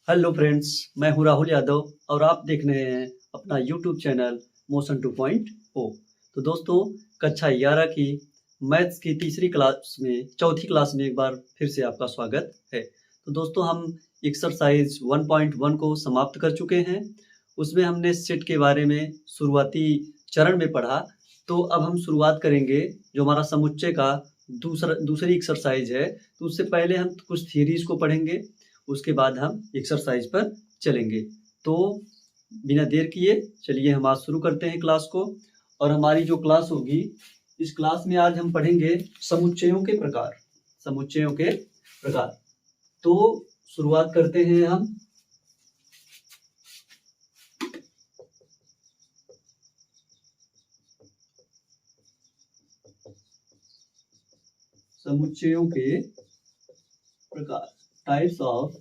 Hello friends, मैं हूं राहुल यादव और आप देख रहे हैं अपना यूट्यूब चैनल मोशन 2.0। तो दोस्तों, कक्षा 11 की मैथ्स की तीसरी क्लास में चौथी क्लास में एक बार फिर से आपका स्वागत है। तो दोस्तों, हम एक्सरसाइज 1.1 को समाप्त कर चुके हैं। उसमें हमने सेट के बारे में शुरुआती चरण में पढ़ा। तो अब हम शुरुआत करेंगे जो हमारा समुच्चय का दूसरी एक्सरसाइज है। तो उससे पहले हम कुछ थियरीज को पढ़ेंगे, उसके बाद हम एक्सरसाइज पर चलेंगे। तो बिना देर किए चलिए हम आज शुरू करते हैं क्लास को। और हमारी जो क्लास होगी, इस क्लास में आज हम पढ़ेंगे समुच्चयों के प्रकार। समुच्चयों के प्रकार। तो शुरुआत करते हैं हम। समुच्चयों के प्रकार, types of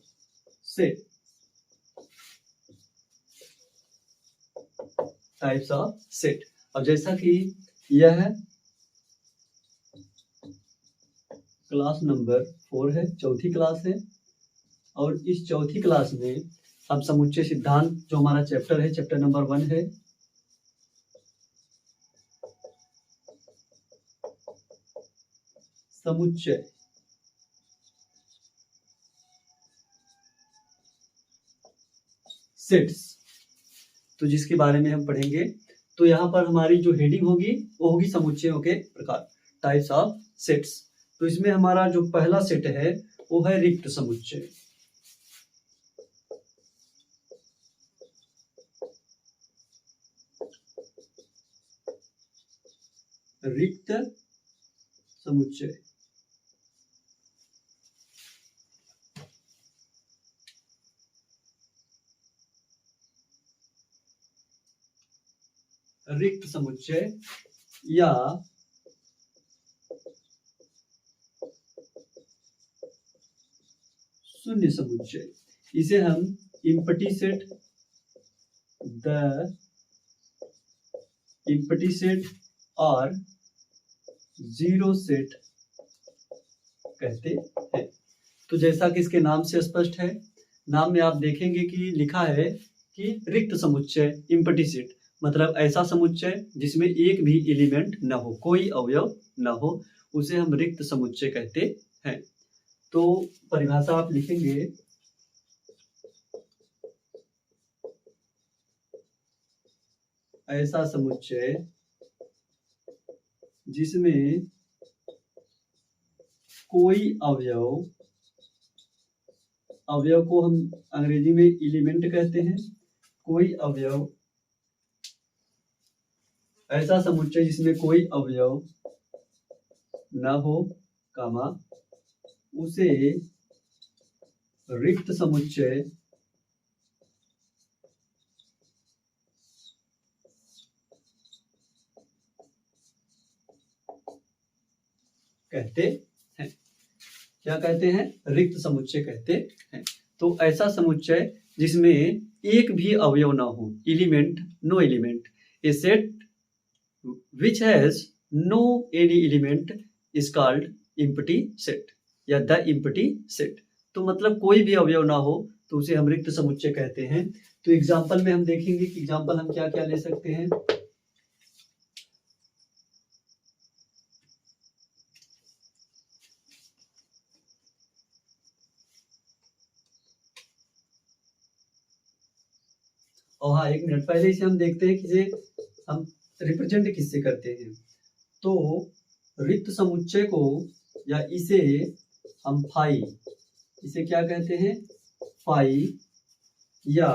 set. Types of set. अब जैसा कि यह क्लास नंबर 4 है, चौथी क्लास है। और इस चौथी क्लास में हम समुच्चय सिद्धांत, जो हमारा चैप्टर है, चैप्टर नंबर 1 है। समुच्चय सेट्स, तो जिसके बारे में हम पढ़ेंगे। तो यहाँ पर हमारी जो हेडिंग होगी वो होगी समुच्चयों के प्रकार, टाइप्स ऑफ सेट्स। तो इसमें हमारा जो पहला सेट है वो है रिक्त समुच्चय। रिक्त समुच्चय। रिक्त समुच्चय या शून्य समुच्चय, इसे हम empty set, the empty set और जीरो सेट कहते हैं। तो जैसा कि इसके नाम से स्पष्ट है, नाम में आप देखेंगे कि लिखा है कि रिक्त समुच्चय, इम्पटी सेट, मतलब ऐसा समुच्चय जिसमें एक भी एलिमेंट न हो, कोई अवयव न हो, उसे हम रिक्त समुच्चय कहते हैं। तो परिभाषा आप लिखेंगे, ऐसा समुच्चय जिसमें कोई अवयव को हम अंग्रेजी में एलिमेंट कहते हैं, कोई अवयव, ऐसा समुच्चय जिसमें कोई अवयव न हो, कामा, उसे रिक्त समुच्चय कहते हैं। क्या कहते हैं? रिक्त समुच्चय कहते हैं। तो ऐसा समुच्चय जिसमें एक भी अवयव ना हो, element, no element, a set which has no any element is called empty set या the empty set। तो मतलब कोई भी अवयव ना हो तो उसे हम रिक्त समुच्चय कहते हैं। तो एग्जांपल में हम देखेंगे कि एग्जांपल हम क्या क्या ले सकते हैं। और हाँ, एक मिनट पहले इसे हम देखते हैं कि हम रिप्रेजेंट किससे करते हैं। तो रिक्त समुच्चय को या इसे हम फाई, इसे क्या कहते हैं? फाई, या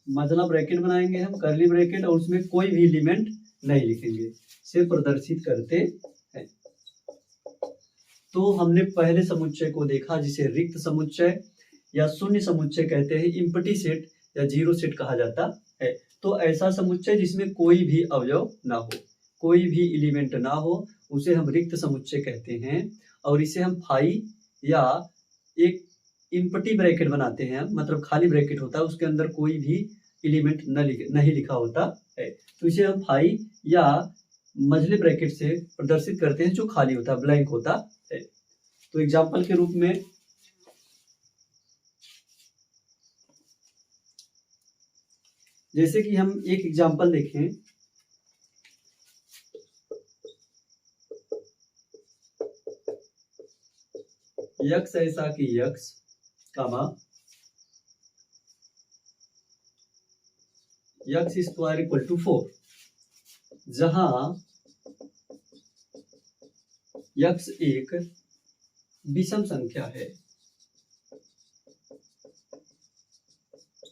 मतलब ब्रैकेट बनाएंगे हम, कर्ली ब्रैकेट, और उसमें कोई भी एलिमेंट नहीं लिखेंगे, से प्रदर्शित करते हैं। तो हमने पहले समुच्चय को देखा जिसे रिक्त समुच्चय या शून्य समुच्चय कहते हैं, इम्पटी सेट या जीरो सेट कहा जाता है। तो ऐसा समुच्चय जिसमें कोई भी अवयव ना हो, कोई भी एलिमेंट ना हो, उसे हम रिक्त समुच्चय कहते हैं। और इसे हम फाई या एक इम्पटी ब्रैकेट बनाते हैं, मतलब खाली ब्रैकेट होता है, उसके अंदर कोई भी एलिमेंट नहीं लिखा होता है, तो इसे हम फाई या मझले ब्रैकेट से प्रदर्शित करते हैं जो खाली होता है, ब्लैंक होता है। तो एग्जाम्पल के रूप में जैसे कि हम एक एग्जाम्पल देखें, यक्स ऐसा कि x comma x square equal to 4, जहां यक्स एक विषम संख्या है,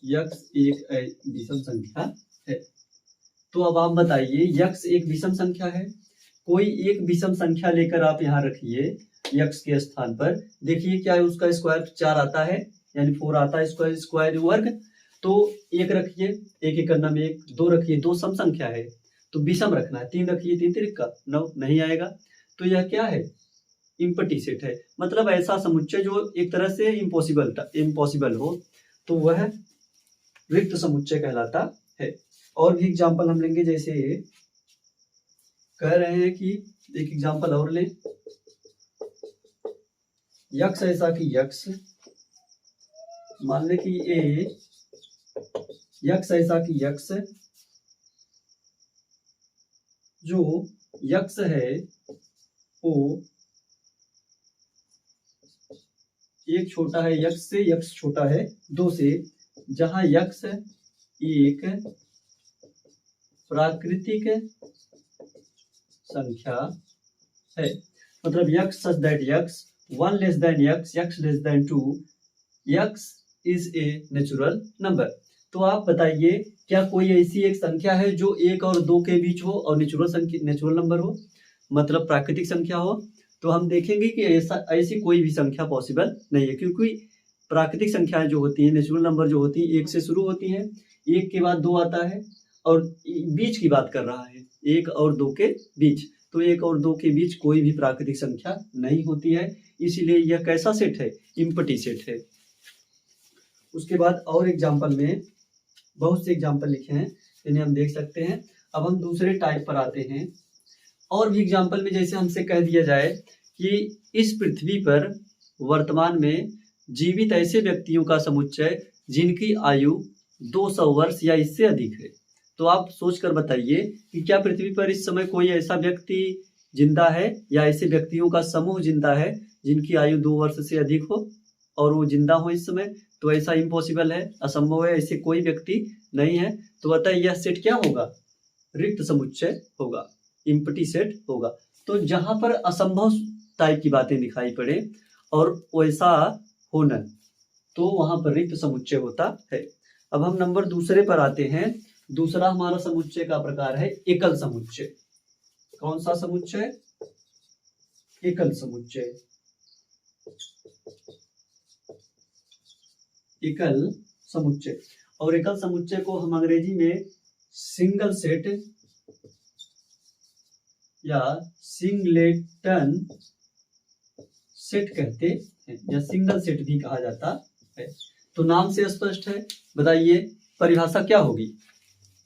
यक्स एक विषम संख्या है। तो अब आप बताइए, यक्स एक विषम संख्या है, कोई एक विषम संख्या लेकर आप यहाँ रखिए यक्स के स्थान पर। देखिए क्या है, उसका स्क्वायर 4 आता है, यानी 4 आता है, स्क्वायर स्क्वायर वर्ग। तो एक रखिए, एक एक करना में एक, दो रखिए, दो सम संख्या है तो विषम रखना है, 3 रखिए, 3 तिरिक का 9, नहीं आएगा। तो यह क्या है, इम्पटी सेट है, मतलब ऐसा समुच्चय जो एक तरह से इम्पॉसिबल हो, तो वह रिक्त समुच्चय कहलाता है। और भी एग्जाम्पल हम लेंगे, जैसे कह रहे हैं कि एक एग्जाम्पल और लें, यक्स ऐसा कि यक्स, मान लें कि ए यक्स ऐसा कि यक्स, जो यक्स है वो एक छोटा है यक्स से, यक्स छोटा है 2 से, जहां यक्स एक प्राकृतिक संख्या है, मतलब x such that x 1 less than x, x less than 2, x is a natural number. तो आप बताइए, क्या कोई ऐसी एक संख्या है जो 1 और 2 के बीच हो और नेचुरल नंबर हो, मतलब प्राकृतिक संख्या हो? तो हम देखेंगे कि ऐसी कोई भी संख्या पॉसिबल नहीं है, क्योंकि प्राकृतिक संख्याएं जो होती हैं, नेचुरल नंबर जो होती है, 1 से शुरू होती हैं, 1 के बाद 2 आता है, और बीच की बात कर रहा है 1 और 2 के बीच, तो 1 और 2 के बीच कोई भी प्राकृतिक संख्या नहीं होती है, इसीलिए यह कैसा सेट है, इम्पटी सेट है। उसके बाद और एग्जाम्पल में बहुत से एग्जाम्पल लिखे हैं, इन्हें हम देख सकते हैं। अब हम दूसरे टाइप पर आते हैं। और भी एग्जाम्पल में जैसे हमसे कह दिया जाए कि इस पृथ्वी पर वर्तमान में जीवित ऐसे व्यक्तियों का समुच्चय जिनकी आयु 200 वर्ष या इससे अधिक है, तो आप सोचकर बताइए कि क्या पृथ्वी पर इस समय कोई ऐसा व्यक्ति जिंदा है, या ऐसे व्यक्तियों का समूह जिंदा है जिनकी आयु 2 वर्ष से अधिक हो और वो जिंदा हो इस समय? तो ऐसा इम्पॉसिबल है, असंभव है, ऐसे कोई व्यक्ति नहीं है। तो अतः यह सेट क्या होगा, रिक्त समुच्चय होगा, इम्पटी सेट होगा। तो जहां पर असंभव टाइप की बातें दिखाई पड़े और वैसा हो न, तो वहां पर रिक्त समुच्चय होता है। अब हम नंबर दूसरे पर आते हैं। दूसरा हमारा समुच्चय का प्रकार है एकल समुच्चय। कौन सा समुच्चय, एकल समुच्चय। एकल समुच्चय, और एकल समुच्चय को हम अंग्रेजी में सिंगल सेट या सिंगलेटन सेट कहते हैं, या सिंगल सेट भी कहा जाता है। तो नाम से स्पष्ट है, बताइए परिभाषा क्या होगी?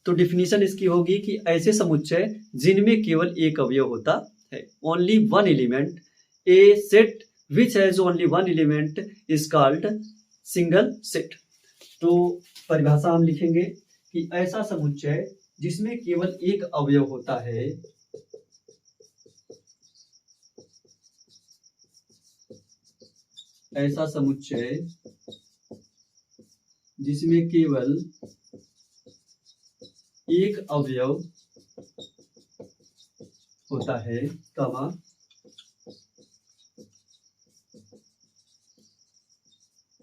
तो डिफिनीशन इसकी होगी कि ऐसे समुच्चय जिनमें केवल एक अवयव होता है, only one element, a set which has only one element is called single set. तो परिभाषा हम लिखेंगे कि ऐसा समुच्चय जिसमें केवल एक अवयव होता है, ऐसा समुच्चय जिसमें केवल एक अवयव होता है, कमा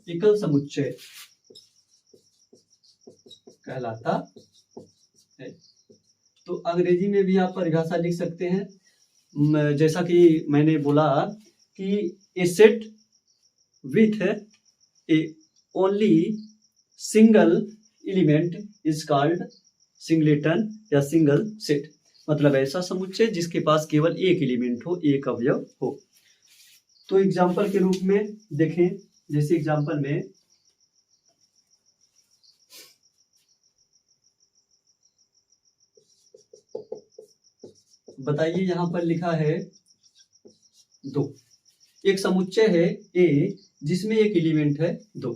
एकल समुच्चय कहलाता है। तो अंग्रेजी में भी आप परिभाषा लिख सकते हैं, जैसा कि मैंने बोला कि a set with a only single element is called singleton या सिंगल सेट, मतलब ऐसा समुच्चय जिसके पास केवल एक एलिमेंट हो, एक अवयव हो। तो एग्जाम्पल के रूप में देखें, जैसे एग्जाम्पल में बताइए यहाँ पर लिखा है 2। एक समुच्चय है ए जिसमें एक एलिमेंट है 2।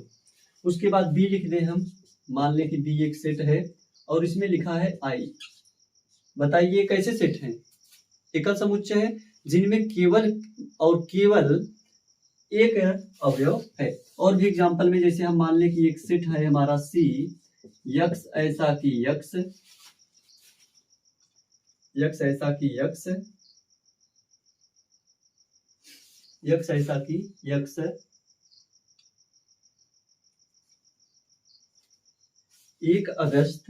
उसके बाद बी लिख दें हम, मान लें कि बी एक सेट है और इसमें लिखा है आई। बताइए कैसे सेट है? एकल समुच्चय है जिनमें केवल और केवल एक अवयव है। और भी एग्जांपल में जैसे हम मान लें कि एक सेट है हमारा सी, यक्स ऐसा कि यक्स, यक्स ऐसा कि यक्स, यक्स ऐसा कि यक्स, 1 अगस्त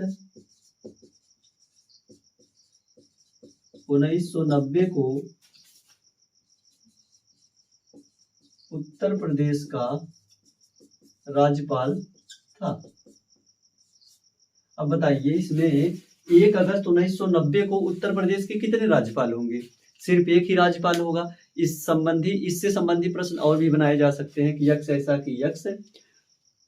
1990 को उत्तर प्रदेश का राज्यपाल था। अब बताइए इसमें 1 अगस्त 1990 को उत्तर प्रदेश के कितने राज्यपाल होंगे? सिर्फ एक ही राज्यपाल होगा। इससे संबंधी प्रश्न और भी बनाए जा सकते हैं कि यक्स ऐसा कि यक्स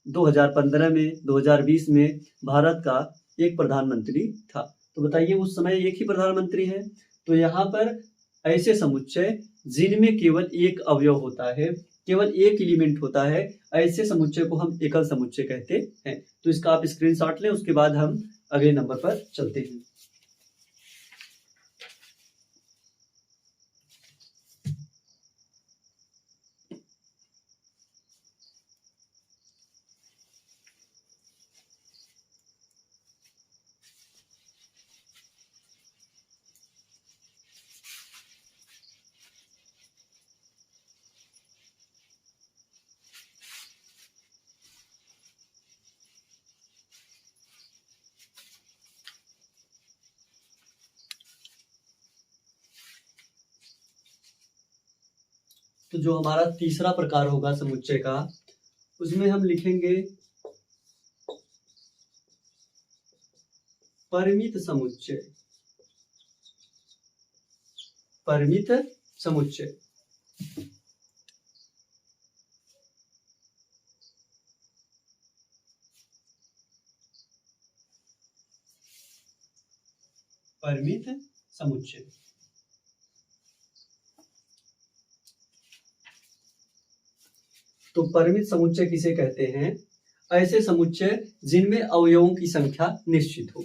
2015 में 2020 में भारत का एक प्रधानमंत्री था। तो बताइए उस समय एक ही प्रधानमंत्री है। तो यहाँ पर ऐसे समुच्चय जिनमें केवल एक अवयव होता है, केवल एक एलिमेंट होता है, ऐसे समुच्चय को हम एकल समुच्चय कहते हैं। तो इसका आप स्क्रीनशॉट लें, उसके बाद हम अगले नंबर पर चलते हैं। तो जो हमारा तीसरा प्रकार होगा समुच्चय का, उसमें हम लिखेंगे परिमित समुच्चय। परिमित समुच्चय। परिमित समुच्चय। तो परिमित समुच्चय किसे कहते हैं? ऐसे समुच्चय जिनमें अवयवों की संख्या निश्चित हो।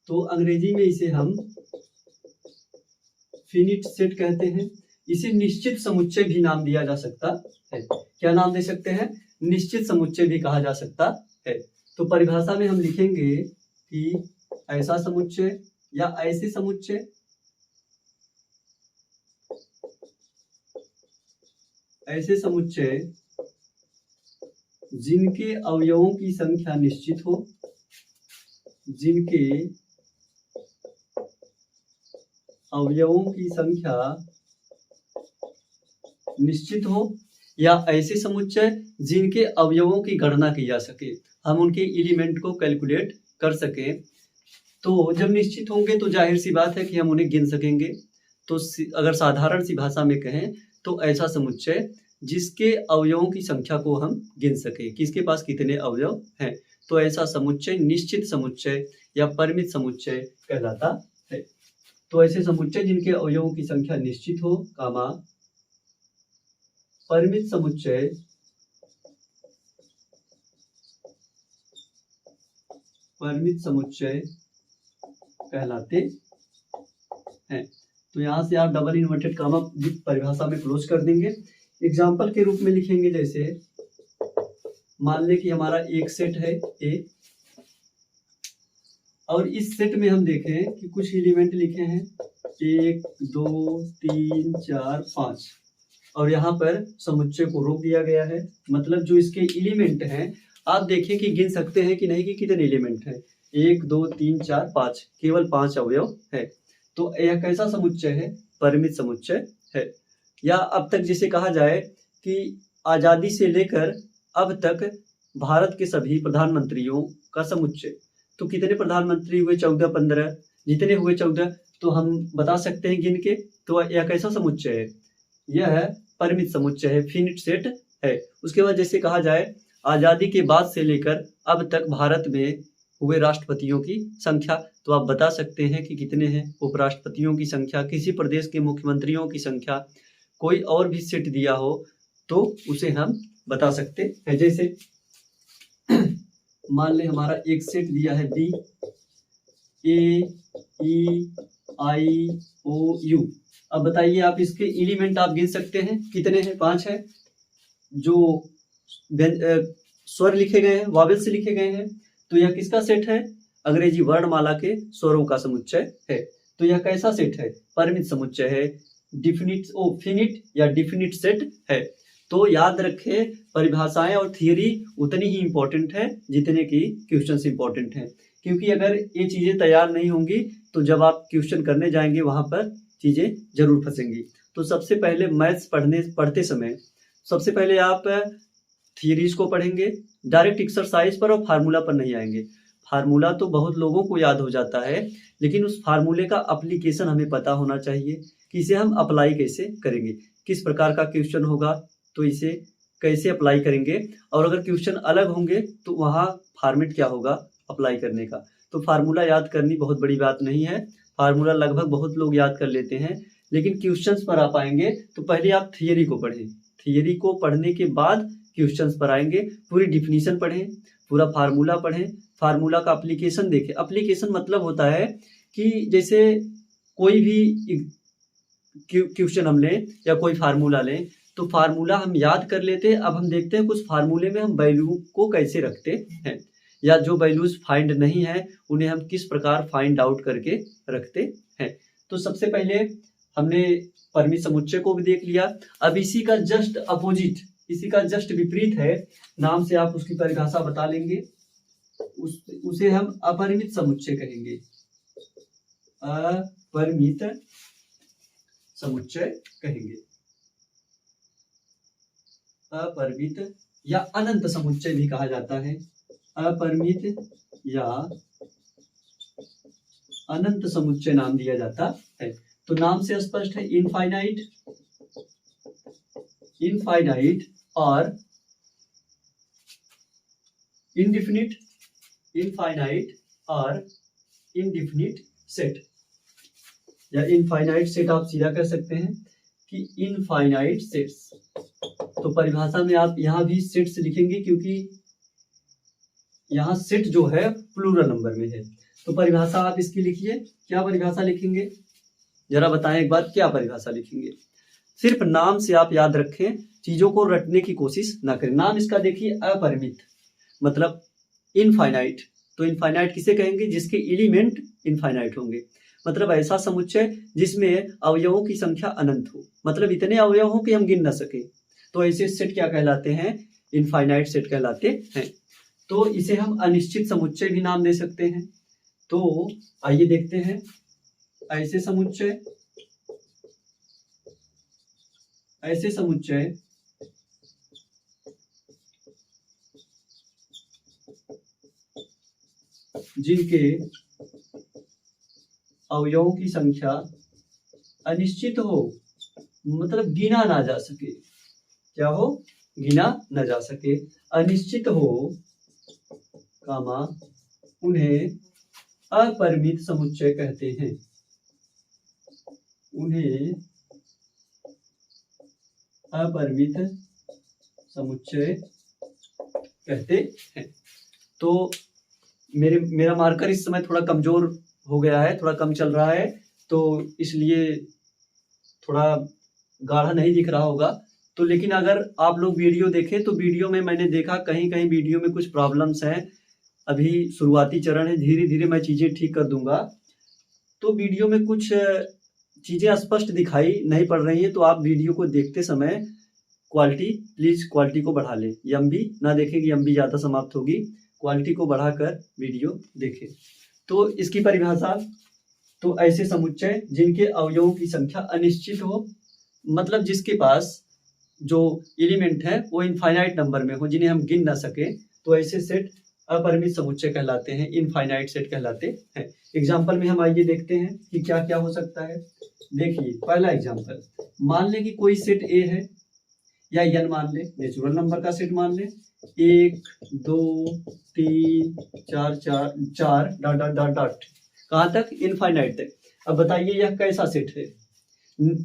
तो अंग्रेजी में इसे हम फिनिट सेट कहते हैं। इसे निश्चित समुच्चय भी नाम दिया जा सकता है। क्या नाम दे सकते हैं? निश्चित समुच्चय भी कहा जा सकता है। तो परिभाषा में हम लिखेंगे कि ऐसा समुच्चय या ऐसे समुच्चय, ऐसे समुच्चय जिनके अवयवों की संख्या निश्चित हो, जिनके अवयवों की संख्या निश्चित हो, या ऐसे समुच्चय जिनके अवयवों की गणना की जा सके, हम उनके एलिमेंट को कैलकुलेट कर सकें। तो जब निश्चित होंगे तो जाहिर सी बात है कि हम उन्हें गिन सकेंगे। तो अगर साधारण सी भाषा में कहें तो ऐसा समुच्चय जिसके अवयवों की संख्या को हम गिन सके, किसके पास कितने अवयव हैं, तो ऐसा समुच्चय निश्चित समुच्चय या परिमित समुच्चय कहलाता है। तो ऐसे समुच्चय जिनके अवयवों की संख्या निश्चित हो, कामा परिमित समुच्चय कहलाते हैं। तो यहां से आप डबल इन्वर्टेड कामा परिभाषा में क्लोज कर देंगे। एग्जाम्पल के रूप में लिखेंगे, जैसे मान लें कि हमारा एक सेट है ए, और इस सेट में हम देखें कि कुछ एलिमेंट लिखे हैं 1 2 3 4 5, और यहाँ पर समुच्चय को रोक दिया गया है। मतलब जो इसके एलिमेंट हैं आप देखें कि गिन सकते हैं कि नहीं कि कितने एलिमेंट हैं। 1 2 3 4 5, केवल 5 अवयव है। तो यह कैसा समुच्चय है? परिमित समुच्चय है। या अब तक जिसे कहा जाए कि आजादी से लेकर अब तक भारत के सभी प्रधानमंत्रियों का समुच्चय। तो कितने प्रधानमंत्री हुए? 14 15। जितने हुए 14 तो हम बता सकते हैं गिन के। तो यह कैसा समुच्चय है? यह परिमित समुच्चय है, फिनिट सेट है। उसके बाद जैसे कहा जाए आजादी के बाद से लेकर अब तक भारत में हुए राष्ट्रपतियों की संख्या। तो आप बता सकते हैं कि कितने हैं उपराष्ट्रपतियों की संख्या, किसी प्रदेश के मुख्यमंत्रियों की संख्या, कोई और भी सेट दिया हो तो उसे हम बता सकते हैं। जैसे मान लें हमारा एक सेट दिया है B A E I O you. अब बताइए आप इसके एलिमेंट आप गिन सकते हैं कितने हैं? 5 है। जो स्वर लिखे गए हैं वावेल से लिखे गए हैं, तो यह किसका सेट है? अंग्रेजी वर्णमाला के स्वरों का समुच्चय है। तो यह कैसा सेट है? परिमित समुच्चय है, फिनिट या डिफिनिट सेट है। तो याद रखें, परिभाषाएं और थियरी उतनी ही इंपॉर्टेंट है जितने की क्वेश्चंस इंपॉर्टेंट हैं, क्योंकि अगर ये चीजें तैयार नहीं होंगी तो जब आप क्वेश्चन करने जाएंगे वहां पर चीजें जरूर फंसेंगी। तो सबसे पहले मैथ्स पढ़ते समय सबसे पहले आप थियरीज को पढ़ेंगे, डायरेक्ट एक्सरसाइज पर और फार्मूला पर नहीं आएंगे। फार्मूला तो बहुत लोगों को याद हो जाता है, लेकिन उस फार्मूले का एप्लीकेशन हमें पता होना चाहिए कि इसे हम अप्लाई कैसे करेंगे, किस प्रकार का क्वेश्चन होगा तो इसे कैसे अप्लाई करेंगे, और अगर क्वेश्चन अलग होंगे तो वहाँ फॉर्मेट क्या होगा अप्लाई करने का। तो फार्मूला याद करनी बहुत बड़ी बात नहीं है, फार्मूला लगभग बहुत लोग याद कर लेते हैं, लेकिन क्वेश्चंस पर आप आएंगे तो पहले आप थियरी को पढ़ें, थियरी को पढ़ने के बाद क्वेश्चंस पर आएंगे। पूरी डिफिनीशन पढ़ें, पूरा फार्मूला पढ़ें, फार्मूला का एप्लीकेशन देखें। एप्लीकेशन मतलब होता है कि जैसे कोई भी क्वेश्चन हम लें या कोई फार्मूला लें तो फार्मूला हम याद कर लेते हैं, अब हम देखते हैं कुछ फार्मूले में हम वैल्यू को कैसे रखते हैं, या जो वैल्यूज फाइंड नहीं है उन्हें हम किस प्रकार फाइंड आउट करके रखते हैं। तो सबसे पहले हमने परिमित समुच्चय को भी देख लिया। अब इसी का जस्ट अपोजिट, इसी का जस्ट विपरीत है, नाम से आप उसकी परिभाषा बता लेंगे, उसे हम अपरिमित समुच्चय कहेंगे। अपरिमित समुच्चय कहेंगे, अपरिमित या अनंत समुच्चय भी कहा जाता है। अपरिमित या अनंत समुच्चय नाम दिया जाता है। तो नाम से स्पष्ट है, इनफाइनाइट, इनफाइनाइट और इंडिफिनिट, इनफाइनाइट और इंडिफिनिट सेट, या इनफाइनाइट सेट आप सीधा कह सकते हैं कि इनफाइनाइट सेट्स। तो परिभाषा में आप यहां भी सेट्स लिखेंगे क्योंकि यहां सेट जो है प्लूरल नंबर में है। तो परिभाषा आप इसकी लिखिए, क्या परिभाषा लिखेंगे जरा बताएं एक बार, क्या परिभाषा लिखेंगे? सिर्फ नाम से आप याद रखें, चीजों को रटने की कोशिश ना करें। नाम इसका देखिए अपरिमित मतलब इनफाइनाइट, तो इनफाइनाइट किसे कहेंगे? जिसके एलिमेंट इनफाइनाइट होंगे, मतलब ऐसा समुच्चय जिसमें अवयवों की संख्या अनंत हो, मतलब इतने अवयव हो कि हम गिन ना सके, तो ऐसे सेट क्या कहलाते हैं? इनफाइनाइट सेट कहलाते हैं। तो इसे हम अनिश्चित समुच्चय भी नाम दे सकते हैं। तो आइए देखते हैं, ऐसे समुच्चय, ऐसे समुच्चय जिनके अवयवों की संख्या अनिश्चित हो, मतलब गिना ना जा सके, क्या हो? गिना न जा सके, अनिश्चित हो, कामा, उन्हें अपरिमित समुच्चय कहते हैं, उन्हें अपरिमित समुच्चय कहते हैं। तो मेरा मार्कर इस समय थोड़ा कमजोर हो गया है, थोड़ा कम चल रहा है, तो इसलिए थोड़ा गाढ़ा नहीं दिख रहा होगा। तो लेकिन अगर आप लोग वीडियो देखें तो वीडियो में मैंने देखा कहीं कहीं वीडियो में कुछ प्रॉब्लम्स हैं, अभी शुरुआती चरण है, धीरे धीरे मैं चीजें ठीक कर दूंगा। तो वीडियो में कुछ चीजें स्पष्ट दिखाई नहीं पड़ रही हैं, तो आप वीडियो को देखते समय क्वालिटी, प्लीज क्वालिटी को बढ़ा लें, एमबी ना देखें कि एमबी ज्यादा समाप्त होगी, क्वालिटी को बढ़ाकर वीडियो देखें। तो इसकी परिभाषा, तो ऐसे समुच्चय जिनके अवयवों की संख्या अनिश्चित हो, मतलब जिसके पास जो एलिमेंट है वो इनफाइनाइट नंबर में हो, जिन्हें हम गिन ना सके, तो ऐसे सेट अपरिमित समुच्चय कहलाते हैं, इनफाइनाइट सेट कहलाते हैं। एग्जाम्पल में हम आइए देखते हैं कि क्या क्या हो सकता है। देखिए पहला एग्जाम्पल, मान लें कि कोई सेट ए है, या एन मान ले, नेचुरल नंबर का सेट मान ले, 1 2 3 4 4 4 डॉट डॉट डॉट डॉट कहाँ तक, इनफाइनाइट तक। अब बताइए यह कैसा सेट है।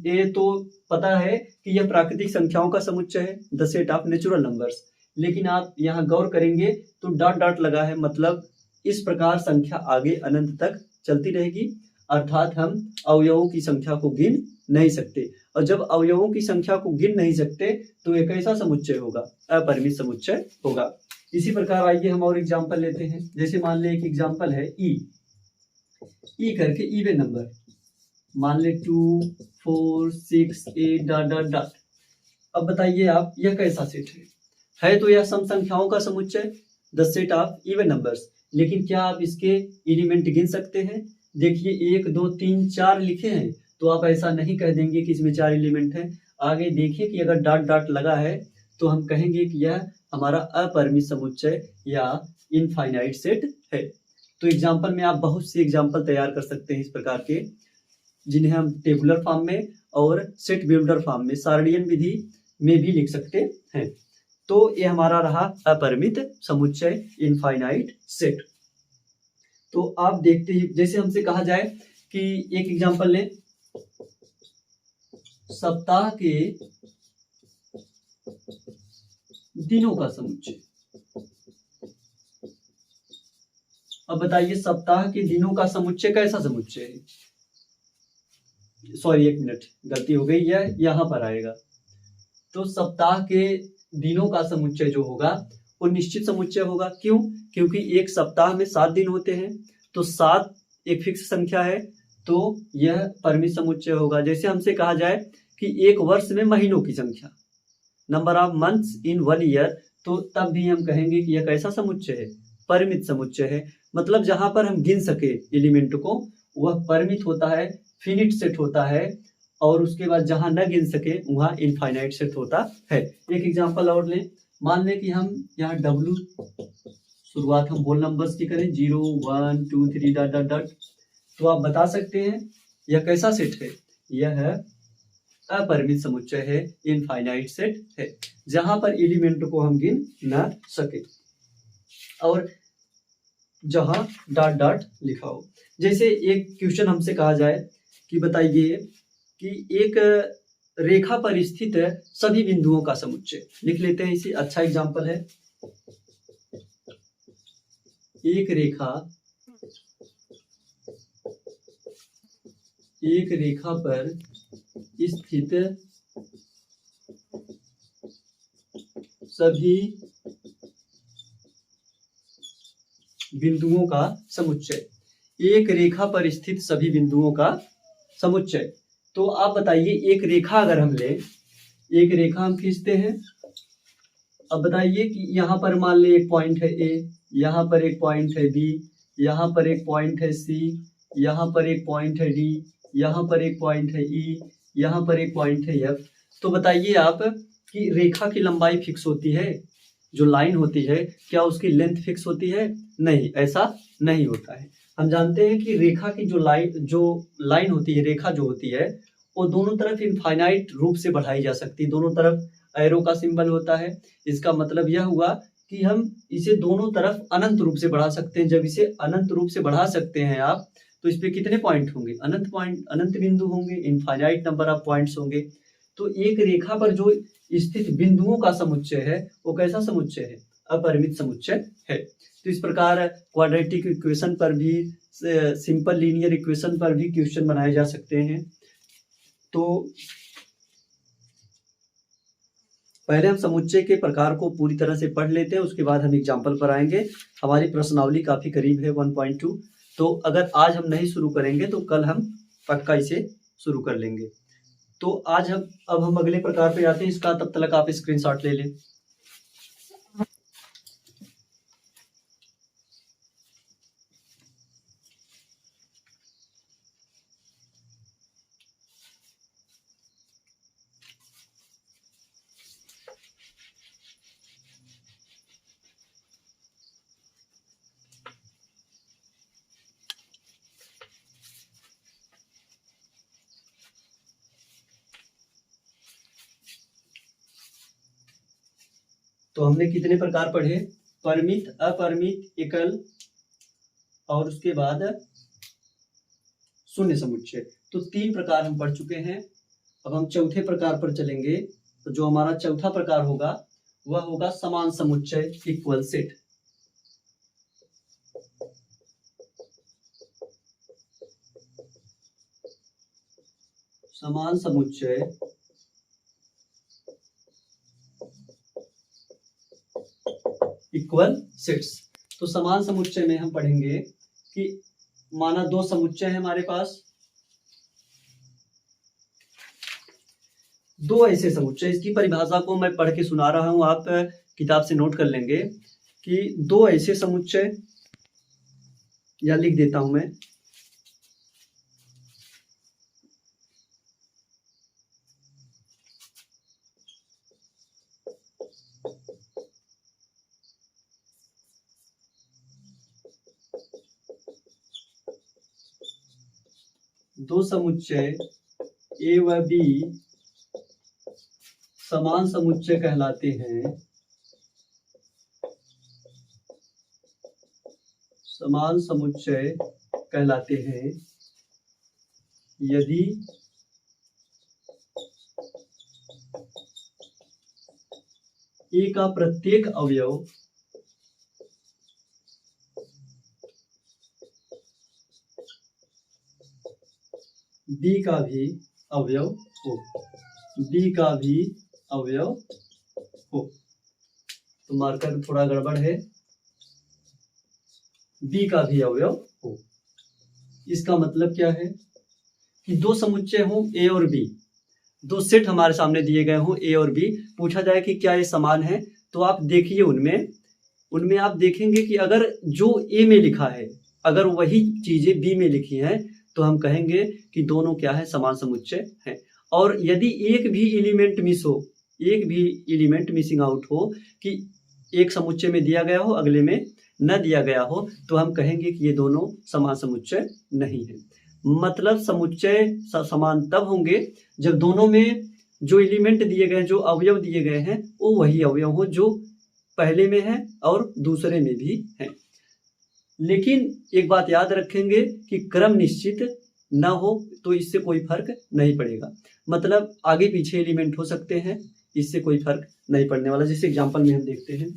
ये तो पता है कि यह प्राकृतिक संख्याओं का समुच्चय है, the set of natural numbers. लेकिन आप यहाँ गौर करेंगे तो डॉट डॉट लगा है, मतलब इस प्रकार संख्या आगे अनंत तक चलती रहेगी, अर्थात हम अवयवों की संख्या को गिन नहीं सकते। और जब अवयवों की संख्या को गिन नहीं सकते तो एक ऐसा समुच्चय होगा, अपरिमित समुच्चय होगा। इसी प्रकार आइए हम और एग्जाम्पल लेते हैं। जैसे मान ले एक एग्जाम्पल है ई करके इवन नंबर, मान ले 2 4 6 8 डॉट डॉट डॉट। अब बताइए आप यह कैसा सेट है तो यह सम संख्याओं का समुच्चय, the set of even numbers. लेकिन क्या आप इसके एलिमेंट गिन सकते हैं? देखिए 1 2 3 4 लिखे हैं, तो आप ऐसा नहीं कह देंगे कि इसमें 4 एलिमेंट हैं। आगे देखिए कि अगर डॉट डॉट लगा है तो हम कहेंगे कि यह हमारा अपरिमित समुच्चय या इनफाइनाइट सेट है। तो एग्जाम्पल में आप बहुत से एग्जाम्पल तैयार कर सकते हैं इस प्रकार के, जिन्हें हम टेबुलर फॉर्म में और सेट बिल्डर फॉर्म में, सार्डियन विधि में भी लिख सकते हैं। तो ये हमारा रहा अपरिमित समुच्चय, इनफाइनाइट सेट। तो आप देखते ही, जैसे हमसे कहा जाए कि एक एग्जांपल लें, सप्ताह के दिनों का समुच्चय। अब बताइए सप्ताह के दिनों का समुच्चय कैसा समुच्चय है? सॉरी, एक मिनट, गलती हो गई, यह यहां पर आएगा। तो सप्ताह के दिनों का समुच्चय जो होगा वो निश्चित समुच्चय होगा। क्यों? क्योंकि एक सप्ताह में 7 दिन होते हैं, तो 7 एक फिक्स संख्या है, तो यह परिमित समुच्चय होगा। जैसे हमसे कहा जाए कि एक वर्ष में महीनों की संख्या, number of months in 1 year, तो तब भी हम कहेंगे कि यह कैसा समुच्चय है? परिमित समुच्चय है। मतलब जहां पर हम गिन सके एलिमेंट को वह परिमित होता है, फिनिट सेट होता है, और उसके बाद जहां न गिन सके वहां इनफाइनाइट सेट होता है। एक एग्जांपल और लें, मान लें कि हम यहाँ W शुरुआत हम होल नंबर्स की करें, 0 1 2 3 डॉट डॉट डॉट। तो आप बता सकते हैं यह कैसा सेट है? यह है अपरिमित समुच्चय है, इनफाइनाइट सेट है, जहां पर एलिमेंट को हम गिन न सके और जहां डॉट डॉट लिखा हो। जैसे एक क्वेश्चन हमसे कहा जाए कि बताइए कि एक रेखा पर स्थित सभी बिंदुओं का समुच्चय, लिख लेते हैं इसे, अच्छा एग्जांपल है। एक रेखा पर स्थित सभी बिंदुओं का समुच्चय, एक रेखा पर स्थित सभी बिंदुओं का समुच्चय। तो आप बताइए एक रेखा अगर हम लें, एक रेखा हम खींचते हैं। अब बताइए कि यहाँ पर मान ले एक पॉइंट है ए, यहाँ पर एक पॉइंट है बी, यहाँ पर एक पॉइंट है सी, यहाँ पर एक पॉइंट है डी, यहाँ पर एक पॉइंट है ई, यहाँ पर एक पॉइंट है एफ। तो बताइए आप कि रेखा की लंबाई फिक्स होती है? जो लाइन होती है क्या उसकी लेंथ फिक्स होती है? नहीं, ऐसा नहीं होता है। हम जानते हैं कि रेखा की जो लाइन होती है, रेखा जो होती है, वो दोनों तरफ इनफाइनाइट रूप से बढ़ाई जा सकती है। दोनों तरफ एरो का सिंबल होता है। इसका मतलब यह हुआ कि हम इसे दोनों तरफ अनंत रूप से बढ़ा सकते हैं। जब इसे अनंत रूप से बढ़ा सकते हैं आप, तो इस पे कितने पॉइंट होंगे? अनंत पॉइंट, अनंत बिंदु होंगे, इनफाइनाइट नंबर ऑफ पॉइंट्स होंगे। तो एक रेखा पर जो स्थित बिंदुओं का समुच्चय है वो कैसा समुच्चय है? अपरिमित समुच्चय है। तो इस प्रकार क्वाड्रेटिक इक्वेशन पर भी, सिंपल लीनियर इक्वेशन पर भी क्वेश्चन बनाए जा सकते हैं। तो पहले हम समुच्चय के प्रकार को पूरी तरह से पढ़ लेते हैं, उसके बाद हम एग्जाम्पल पर आएंगे। हमारी प्रश्नावली काफी करीब है 1.2, तो अगर आज हम नहीं शुरू करेंगे तो कल हम पक्का इसे शुरू कर लेंगे। तो आज अब हम अगले प्रकार पे आते हैं इसका, तब तक आप स्क्रीनशॉट ले लें। तो हमने कितने प्रकार पढ़े? परिमित, अपरिमित, एकल और उसके बाद शून्य समुच्चय। तो 3 प्रकार हम पढ़ चुके हैं। अब हम चौथे प्रकार पर चलेंगे। तो जो हमारा चौथा प्रकार होगा वह होगा समान समुच्चय, इक्वल सेट। समान समुच्चय इक्वल सेट्स। तो समान समुच्चय में हम पढ़ेंगे कि माना 2 समुच्चय है हमारे पास, 2 ऐसे समुच्चय। इसकी परिभाषा को मैं पढ़ के सुना रहा हूं, आप किताब से नोट कर लेंगे कि 2 ऐसे समुच्चय, या लिख देता हूं मैं, दो समुच्चय ए व बी समान समुच्चय कहलाते हैं। समान समुच्चय कहलाते हैं यदि ए का प्रत्येक अवयव बी का भी अवयव हो। बी का भी अवयव हो। तो मार्कर थोड़ा गड़बड़ है, बी का भी अवयव हो। इसका मतलब क्या है कि 2 समुच्चय हों ए और बी, 2 सेट हमारे सामने दिए गए हों ए और बी, पूछा जाए कि क्या ये समान है, तो आप देखिए उनमें आप देखेंगे कि अगर जो ए में लिखा है अगर वही चीजें बी में लिखी हैं तो हम कहेंगे कि दोनों क्या है, समान समुच्चय हैं। और यदि एक भी एलिमेंट मिस हो, एक भी एलिमेंट मिसिंग आउट हो कि एक समुच्चय में दिया गया हो अगले में न दिया गया हो, तो हम कहेंगे कि ये दोनों समान समुच्चय नहीं है। मतलब समुच्चय समान तब होंगे जब दोनों में जो एलिमेंट दिए गए, जो अवयव दिए गए हैं, वो वही अवयव हो जो पहले में है और दूसरे में भी है। लेकिन एक बात याद रखेंगे कि क्रम निश्चित न हो तो इससे कोई फर्क नहीं पड़ेगा। मतलब आगे पीछे एलिमेंट हो सकते हैं, इससे कोई फर्क नहीं पड़ने वाला। जैसे एग्जांपल में हम देखते हैं,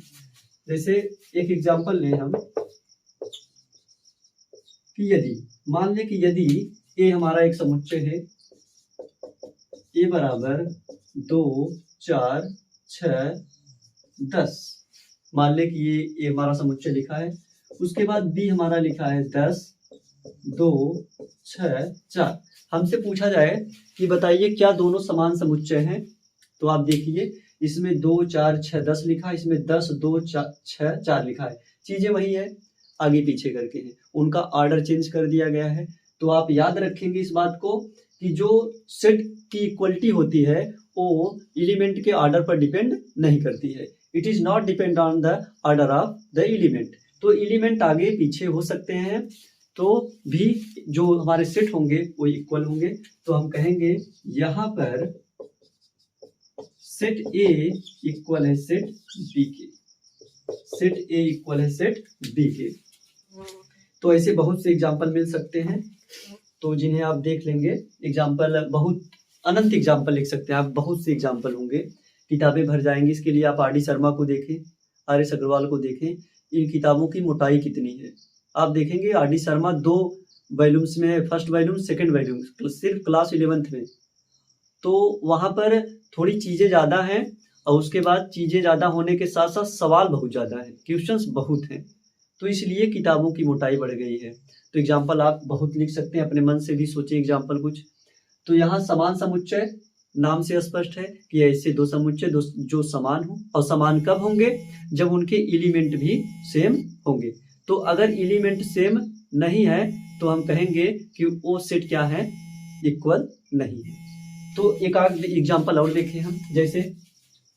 जैसे एक एग्जांपल लें हम कि यदि मान लें कि यदि ए हमारा एक समुच्चय है, ए बराबर 2 4 6 10, मान लें कि ये हमारा समुच्चय लिखा है। उसके बाद बी हमारा लिखा है 10 2 6 4। हमसे पूछा जाए कि बताइए क्या दोनों समान समुच्चय हैं, तो आप देखिए इसमें 2 4 6 10 लिखा है, इसमें 10 2 4 6 4 लिखा है। चीजें वही है, आगे पीछे करके है, उनका ऑर्डर चेंज कर दिया गया है। तो आप याद रखेंगे इस बात को कि जो सेट की इक्वलिटी होती है वो एलिमेंट के ऑर्डर पर डिपेंड नहीं करती है। It is not depend on the order of the element. तो एलिमेंट आगे पीछे हो सकते हैं तो भी जो हमारे सेट होंगे वो इक्वल होंगे। तो हम कहेंगे यहाँ पर सेट ए इक्वल है सेट बी के, सेट ए इक्वल है सेट बी के। तो ऐसे बहुत से एग्जाम्पल मिल सकते हैं, तो जिन्हें आप देख लेंगे। एग्जाम्पल बहुत अनंत एग्जाम्पल लिख सकते हैं आप, बहुत से एग्जाम्पल होंगे, किताबें भर जाएंगी। इसके लिए आप आर डी शर्मा को देखें, आर एस अग्रवाल को देखें, इन किताबों की मोटाई कितनी है आप देखेंगे। आर डी शर्मा 2 वॉल्यूम्स में, फर्स्ट वॉल्यूम सेकंड वॉल्यूम, सिर्फ क्लास 11th में, तो वहाँ पर थोड़ी चीज़ें ज़्यादा हैं और उसके बाद चीज़ें ज़्यादा होने के साथ साथ सवाल बहुत ज़्यादा है, क्वेश्चंस बहुत हैं, तो इसलिए किताबों की मोटाई बढ़ गई है। तो एग्जाम्पल आप बहुत लिख सकते हैं, अपने मन से भी सोचिए एग्जाम्पल कुछ। तो यहाँ समान समुच्चय नाम से स्पष्ट है कि ऐसे 2 समुच्चय जो समान हो, और समान कब होंगे, जब उनके एलिमेंट भी सेम होंगे। तो अगर एलिमेंट सेम नहीं है तो हम कहेंगे कि वो सेट क्या है, इक्वल नहीं है। तो एक आध एग्जाम्पल और देखें हम। जैसे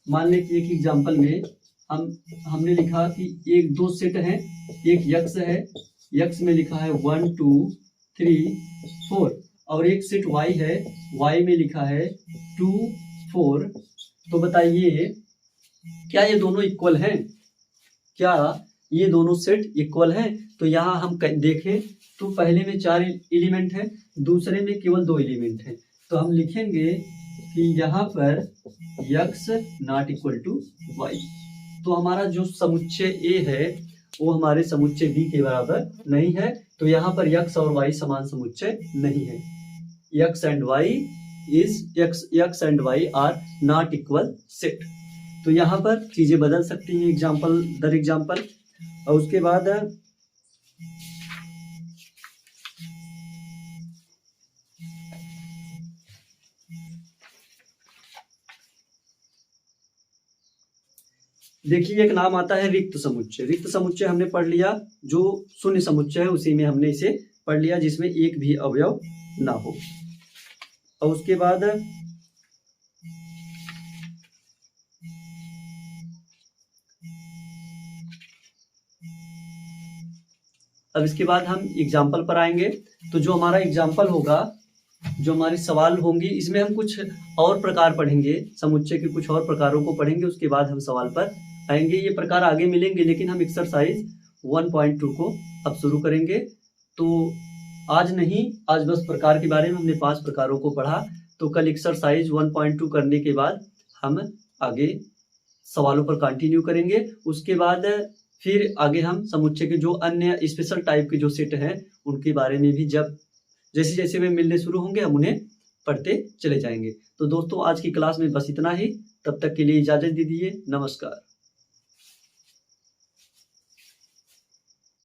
मान लें कि एक एग्जाम्पल में हमने लिखा कि एक 2 सेट हैं, एक यक्स है, यक्स में लिखा है 1 2 3 4, और एक सेट y है, y में लिखा है 2 4। तो बताइए क्या ये दोनों इक्वल हैं? क्या ये दोनों सेट इक्वल हैं? तो यहाँ हम देखें तो पहले में 4 एलिमेंट है, दूसरे में केवल 2 एलिमेंट है। तो हम लिखेंगे कि यहाँ पर x not equal to y। तो हमारा जो समुच्चय A है वो हमारे समुच्चय B के बराबर नहीं है। तो यहाँ पर x और y समान समुच्चय नहीं है। x and y are not equal set. तो यहाँ पर चीजें बदल सकती हैं एग्जाम्पल दर एग्जाम्पल। और उसके बाद देखिए एक नाम आता है रिक्त समुच्चय। रिक्त समुच्चय हमने पढ़ लिया, जो शून्य समुच्चय है उसी में हमने इसे पढ़ लिया जिसमें एक भी अवयव ना हो। और उसके बाद अब इसके बाद हम एग्जाम्पल पर आएंगे। तो जो हमारा एग्जाम्पल होगा, जो हमारे सवाल होंगी, इसमें हम कुछ और प्रकार पढ़ेंगे, समुच्चय के कुछ और प्रकारों को पढ़ेंगे। उसके बाद हम सवाल पर आएंगे। ये प्रकार आगे मिलेंगे, लेकिन हम एक्सरसाइज 1.2 को अब शुरू करेंगे। तो आज नहीं, आज बस प्रकार के बारे में हमने 5 प्रकारों को पढ़ा। तो कल एक्सरसाइज 1.2 करने के बाद हम आगे सवालों पर कंटिन्यू करेंगे। उसके बाद फिर आगे हम समुच्चय के जो अन्य स्पेशल टाइप के जो सेट हैं उनके बारे में भी जैसे जैसे वे मिलने शुरू होंगे हम उन्हें पढ़ते चले जाएंगे। तो दोस्तों आज की क्लास में बस इतना ही। तब तक के लिए इजाजत दीजिए। नमस्कार।